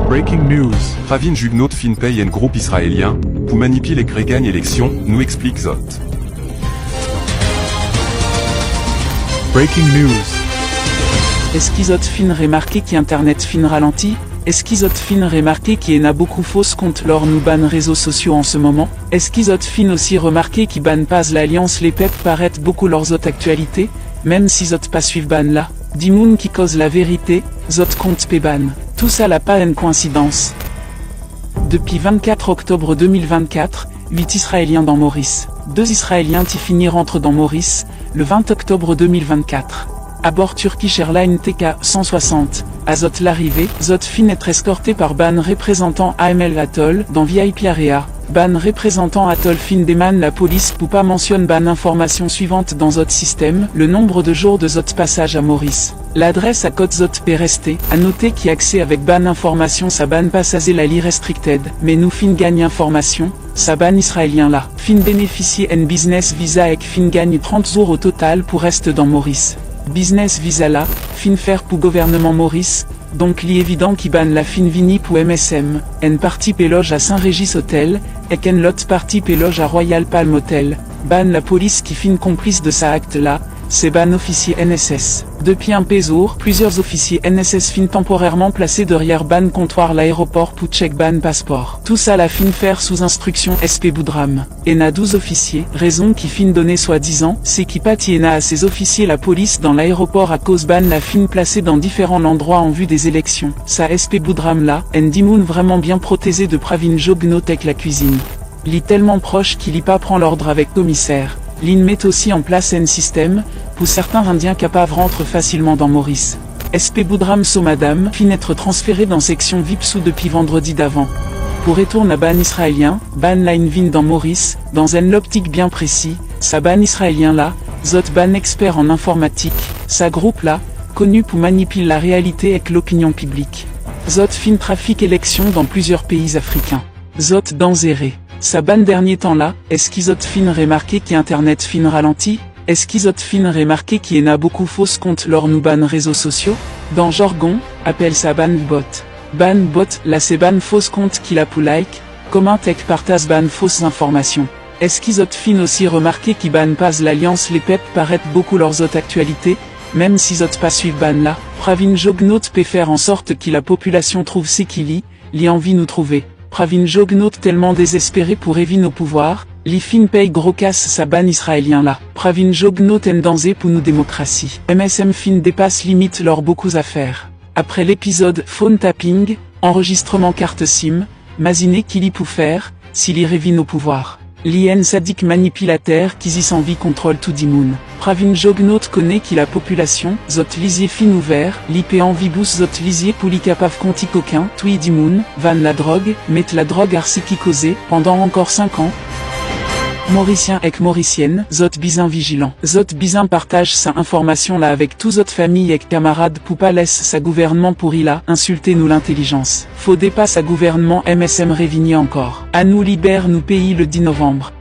Breaking news. Ravin Jugnot fin paye en groupe israélien, pour manipuler les gagne élection, nous explique Zot. Breaking news. Est-ce qu'Izot fin remarqué qu'Internet fin ralenti? Est-ce qu'Izot fin remarqué qu'il y en a beaucoup fausses comptes lors nous ban réseaux sociaux en ce moment? Est-ce qu'Izot fin aussi remarqué qui ban pas l'alliance les pep paraît beaucoup leurs autres actualités? Même si Zot pas suivent ban là, Dimoun qui cause la vérité, Zot compte péban. Tout ça n'a pas une coïncidence. Depuis 24 octobre 2024, 8 Israéliens dans Maurice. 2 Israéliens Tifini rentrent dans Maurice, le 20 octobre 2024. À bord Turkish Airlines TK 160, à Zot l'arrivée, Zot fin être escorté par ban représentant AML Atoll, dans VIP Area. Ban représentant Atoll fin déman la police pour pas mentionne ban information suivante dans Zot système, le nombre de jours de Zot passage à Maurice. L'adresse à code Zot peut rester, à noter qui accès avec ban information sa ban passage la li restricted, mais nous fin gagne information, sa ban israélien là. Fin bénéficier en business visa et fin gagne 30 jours au total pour reste dans Maurice. Business visa là, fin faire pour gouvernement Maurice, donc li évident qui ban la fin vini pour MSM, en partie péloge à Saint-Régis Hotel, et qu'en l'autre partie péloge à Royal Palm Hotel, ban la police qui fin complice de sa acte là, c'est ban officier NSS. Depuis un pézour, plusieurs officiers NSS fin temporairement placés derrière ban comptoir l'aéroport pour check ban passeport. Tout ça la fin faire sous instruction SP Boudram. Et n'a 12 officiers, raison qui fin donner soi-disant, c'est qui patiena à ses officiers la police dans l'aéroport à cause ban la fin placée dans différents endroits en vue des élections. Sa SP Boudram là, en dimoun vraiment bien protégé de Pravin Jognotek la cuisine. Li tellement proche qu'il y pas prend l'ordre avec commissaire. L'IN met aussi en place un système, pour certains indiens capables rentrent facilement dans Maurice. SP Boudram so madame, fin être transféré dans section VIP sous depuis vendredi d'avant. Pour retourner à ban israélien, ban line vin dans Maurice, dans un optique bien précis, sa ban israélien là, Zot ban expert en informatique, sa groupe là, connu pour manipuler la réalité avec l'opinion publique. Zot fin trafic élection dans plusieurs pays africains. Zot dans zéré. Sa ban dernier temps là, est-ce qu'Izot fin remarqué qu'Internet fin ralenti? Est-ce qu'Izot fin remarqué qu'il y en a beaucoup fausses comptes lors nous ban réseaux sociaux? Dans jargon, appelle sa ban bot. Ban bot, là c'est ban fausse compte qu'il a pour like, comment tech partage ban fausses informations. Est-ce qu'Izot fin aussi remarqué qui ban pas l'alliance les pep paraît beaucoup leurs autres actualités? Même si Zot pas suivent ban là, Pravin Jognout peut faire en sorte que la population trouve ce qu'il y envie nous trouver. Pravin Jognout tellement désespéré pour éviter nos pouvoirs, li fin paye gros casse sa ban israélien là. Pravin Jognout en danger pour nos démocraties. MSM fin dépasse limite leurs beaucoup affaires. Après l'épisode phone tapping, enregistrement carte SIM, Maziné qui li pour faire, s'il y révit nos pouvoirs. L'IN sadique manipulateur qui s'en vie contrôle tout dimoun. Pravin Jognout connaît qui la population, Zot lisier fin ouvert, l'IP en vibous Zot lisier pour li capable conti coquin, tui dimoun, van la drogue, met la drogue arsi qui causait, pendant encore 5 ans. Mauricien et Mauricienne, Zot bizin vigilant. Zot bizin partage sa information là avec tous autres familles et camarades pour pas laisse sa gouvernement pour il a insulté nous l'intelligence. Faut dépasse sa gouvernement MSM Révigny encore. À nous libère nous pays le 10 novembre.